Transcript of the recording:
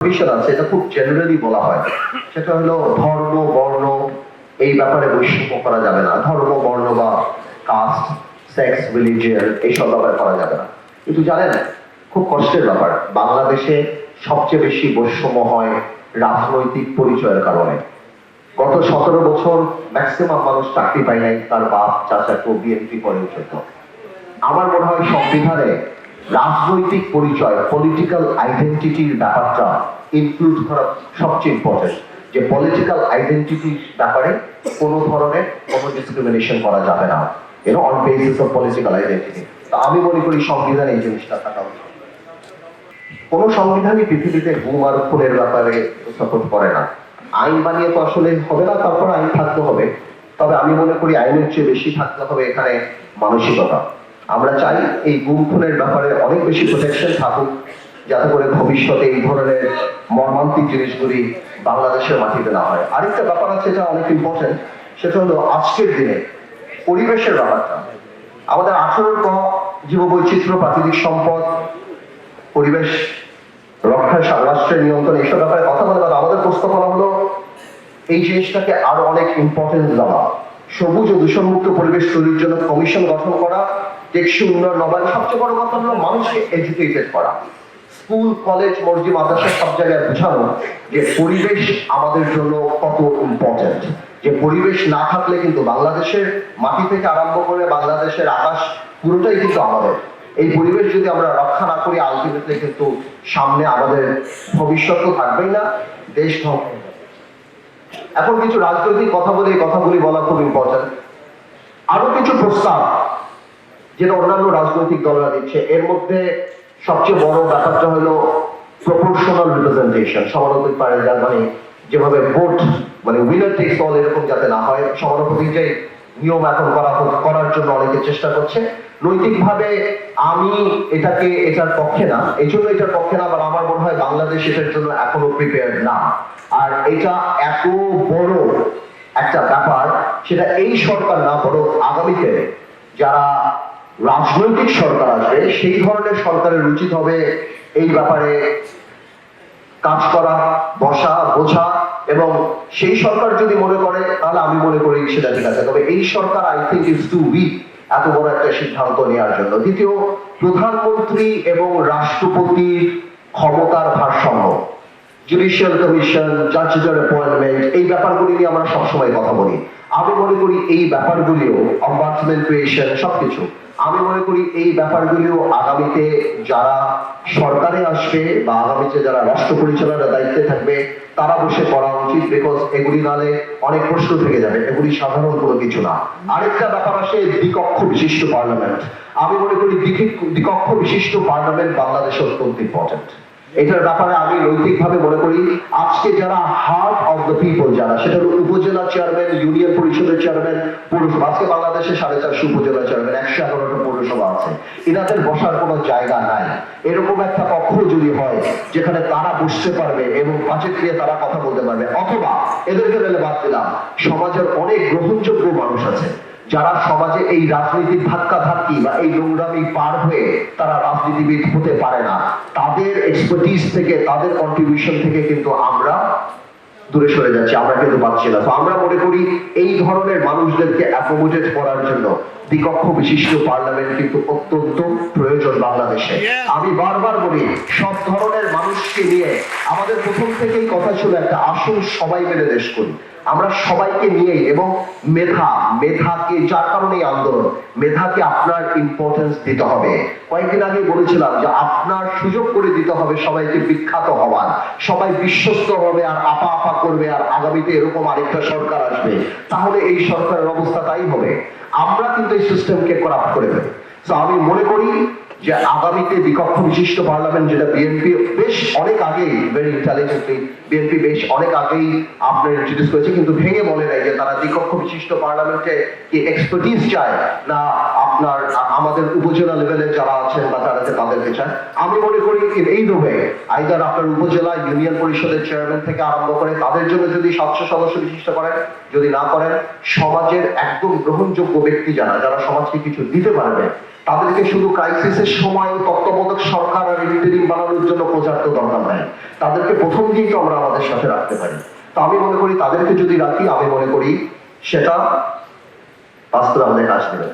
বিষয় আছে, এটা খুব জেনারেলি বলা হয়, সেটা হলো ধর্ম বর্ণ এই ব্যাপারে বৈষম্য করা যাবে না, ধর্ম বর্ণ বা কাস্ট সেক্স রিলিজিয়ন এইসব ব্যাপারে করা যাবে না। কিন্তু জানেন, খুব কষ্টের ব্যাপার, বাংলাদেশে সবচেয়ে বেশি বৈষম্য হয় রাজনৈতিক পরিচয়ের কারণে। গত 17 বছর ম্যাক্সিমাম মানুষ চাকরি পায় নাই, তার বাপ চাচা কেউ বিএনপি করে উঠত। আমার মনে হয় সংবিধানে রাজনৈতিক পরিচয় পলিটিক্যাল আইডেন্টিটির ব্যাপারটা ইনক্লুড করা সবচেয়ে ইম্পর্টেন্ট, যে পলিটিক্যাল আইডেন্টিটির ব্যাপারে কোনো ধরনের কোনো ডিসক্রিমিনেশন করা যাবে না, on basis of political identity. তো আমি মনে করি সংবিধানে এই জিনিসটা থাকা উচিত। কোন সংবিধানই পৃথিবীতে গুম আর খুনের ব্যাপারে সাপোর্ট করে না। আইন বানিয়ে তো আসলে হবে না, তারপর আইন থাকতে হবে। তবে আমি মনে করি আইনের চেয়ে বেশি থাকতে হবে এখানে মানসিকতা। আমরা চাই এই গুম খুনের ব্যাপারে অনেক বেশি প্রোটেকশন থাকুক, যাতে করে ভবিষ্যতে এই ধরনের মর্মান্তিক জিনিসগুলি বাংলাদেশের মাটিতে না হয়। আরেকটা ব্যাপার আছে যেটা অনেক ইম্পর্টেন্ট, সেটা হলো আজকের দিনে পরিবেশের ব্যাপারটা। আমাদের 18 ক জীববৈচিত্র্য, প্রাকৃতিক সম্পদ, পরিবেশ রক্ষা, রাষ্ট্রের নিয়ন্ত্রণ, এইসব ব্যাপারে কথা বলে আমাদের প্রস্তাবনা হলো এই জিনিসটাকে আরো অনেক ইম্পর্টেন্স দেওয়া, সবুজ ও দূষণমুক্ত পরিবেশ তৈরির জন্য কমিশন গঠন করা, টেকসই উন্নয়ন নবায়ন, সবচেয়ে বড় কথা হলো মানুষকে এডুকেটেড করা। স্কুল কলেজ মসজিদ মাদ্রাসা সব জায়গায় বোঝানো যে পরিবেশ আমাদের জন্য কত ইম্পর্টেন্ট, যে পরিবেশ না থাকলে কিন্তু বাংলাদেশের মাটি থেকে আরম্ভ করে বাংলাদেশের আকাশ পুরোটাই কিন্তু আমাদের। এই পরিবেশ যদি আমরা রক্ষা না করি, আলটিমেটলি কিন্তু সামনে আমাদের ভবিষ্যৎ তো থাকবেই না, দেশ ধ্বংস। এখন কিছু রাজনৈতিক কথা বলে, এই কথাগুলি বলা খুব ইম্পর্টেন্ট। আরো কিছু প্রস্তাব যেটা অন্যান্য রাজনৈতিক দলরা দিচ্ছে, এর মধ্যে সবচেয়ে বড় ব্যাপারটা হলো প্রপোর্শনাল রিপ্রেজেন্টেশন, সমানুপাতিক পারে, যার মানে যেভাবে ভোট মানে উইনার টেকস অল এরকম যাতে না হয়, সমানুপাতিক যে নিয়ম এখন করার জন্য অনেকে চেষ্টা করছে। নৈতিকভাবে আমি এটার পক্ষে না, এই জন্য এটার পক্ষে না, আবার আমার মনে হয় বাংলাদেশ এটার জন্য এখনো প্রিপেয়ার্ড না। আর এটা এত বড় একটা ব্যাপার, সেটা এই সরকার না, বরং আগামীতে যারা রাজনৈতিক সরকার আসবে সেই ধরনের সরকারের উচিত হবে এই ব্যাপারে কাজ করা, বসা, বোঝা। এবং সেই সরকার যদি মনে করে, তাহলে আমি মনে করি সেটা ঠিক আছে। তবে এই সরকার I think is too weak এত বড় একটা সিদ্ধান্ত নেওয়ার জন্য। দ্বিতীয়, প্রধানমন্ত্রী এবং রাষ্ট্রপতির ক্ষমতার ভারসাম্য, জুডিশিয়াল কমিশন, জাজের অ্যাপয়েন্টমেন্ট, এই ব্যাপারগুলি নিয়ে আমরা সবসময় কথা বলি। আমি মনে করি এই ব্যাপারগুলিও, অম্বাসমেন্ট ক্রিয়েশন, সবকিছু আমি মনে করি এই ব্যাপারগুলিও আগামীতে যারা সরকারে আসবে বা আগামীতে যারা রাষ্ট্র পরিচালনার দায়িত্বে থাকবে তারা বসে করা উচিত, বিকজ এগুলি নালে অনেক প্রশ্ন থেকে যাবে, এগুলি সাধারণ কোনো কিছু না। আরেকটা ব্যাপার আসে দ্বিকক্ষ বিশিষ্ট পার্লামেন্ট। আমি মনে করি দ্বিকক্ষ বিশিষ্ট পার্লামেন্ট বাংলাদেশে অত্যন্ত ইম্পর্টেন্ট। এটার ব্যাপারে আমি নৈতিকভাবে মনে করি আজকে যারা হার্ট অফ দ্য পিপল, যারা সেটা হলো উপজেলা চেয়ারম্যান, ইউনিয়ন পরিষদের চেয়ারম্যান, পৌরসভা, আজকে বাংলাদেশে 450 উপজেলা চেয়ারম্যান, 111টা পৌরসভা আছে, এনাদের বসার কোনো জায়গা নাই। এরকম একটা কক্ষ যদি হয় যেখানে তারা বসতে পারবে এবং বাজেট নিয়ে তারা কথা বলতে পারবে, অথবা এদেরকে মেলে বাদ দিলাম, সমাজের অনেক গ্রহণযোগ্য মানুষ আছে যারা সমাজে এই রাজনীতির ধাক্কা ধাক্কি বা এই নোংরামি পার হয়ে তারা রাজনীতিবিদ হতে পারে না, তাদের এক্সপার্টিস থেকে, তাদের কন্ট্রিবিউশন থেকে কিন্তু আমরা দূরে সরে যাচ্ছি, আমরা কিন্তু পাচ্ছি না। তো আমরা মনে করি এই ধরনের মানুষদেরকে অ্যাকোমোডেট করার জন্য দ্বিকক্ষ বিশিষ্ট পার্লামেন্ট কিন্তু অত্যন্ত প্রয়োজন বাংলাদেশে। আমি বারবার বলি, সব ধরনের মানুষকে নিয়ে আমাদের প্রথম থেকেই কথা ছিল একটা আসুন সবাই মিলে দেশ করি। আমরা সবাইকে নিয়েই, এবং মেধাকে, যার কারণে আন্দোলন, মেধাকে আপনার ইম্পর্টেন্স দিতে হবে। কয়েকদিন আগে বলেছিলাম যে আপনার সুযোগ করে দিতে হবে সবাইকে বিখ্যাত হওয়ার, সবাই বিশ্বস্ত হবে আর আপা আপা করবে, আর আগামীতে এরকম আরেকটা সরকার আসবে, তাহলে এই সরকারের অবস্থা তাই হবে। আমরা কিন্তু এই সিস্টেমকে করাপ্ট করে ফেলি। তো আমি মনে করি যে আগামীতে দ্বিকক্ষ বিশিষ্ট পার্লামেন্ট, যেটা বিএনপি বেশ অনেক আগেই, ভেরি ইন্টেলিজেন্টলি বিএনপি বেশ অনেক আগেই আপনার ইন্ট্রোডিউস করেছে, কিন্তু ভেঙে বলে নাই যে তারা দ্বিকক্ষ বিশিষ্ট পার্লামেন্টে কি এক্সপার্টিস চায় না আপনার আমাদের উপজেলা লেভেলে যারা আছেন বা তাদেরকে চায়। আমি মনে করি এই ভাবে আইদার আপনার উপজেলা, ইউনিয়ন পরিষদের চেয়ারম্যান থেকে আরম্ভ করে তাদের জন্য যদি 700 সদস্য বিশিষ্ট করেন, যদি না করেন সমাজের একদম গ্রহণযোগ্য ব্যক্তি যারা সমাজকে কিছু দিতে পারবে তাদেরকে শুধু ক্রাইসিসের সময় তত্ত্বাবধায়ক সরকার আর ইন্টারিম বানানোর জন্য প্রচার তো দরকার নাই, তাদেরকে প্রথম দিন তো আমরা আমাদের সাথে রাখতে পারি। তো আমি মনে করি তাদেরকে যদি রাখি, আমি মনে করি সেটা বাস্তবে আমাদের কাজ দেবে।